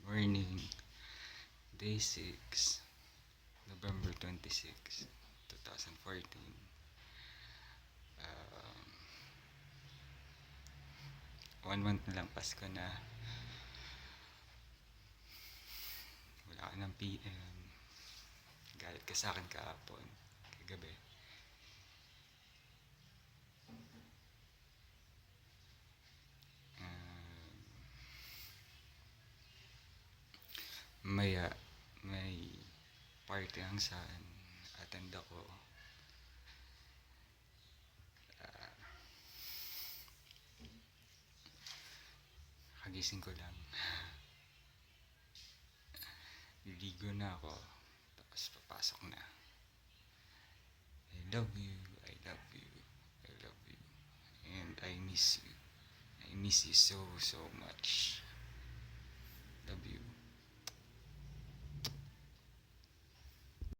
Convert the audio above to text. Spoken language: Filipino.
Morning, day 6, November 26, 2014. Um, 1 month na lang Pasko na. Wala ka ng PM. Galit ka sa akin kahapon, kagabi. Maya, may party ang saan. Attend ako. Kagising ko lang. Liligo na ako. Tapos papasok na. I love you, I love you, I love you. And I miss you. I miss you so much.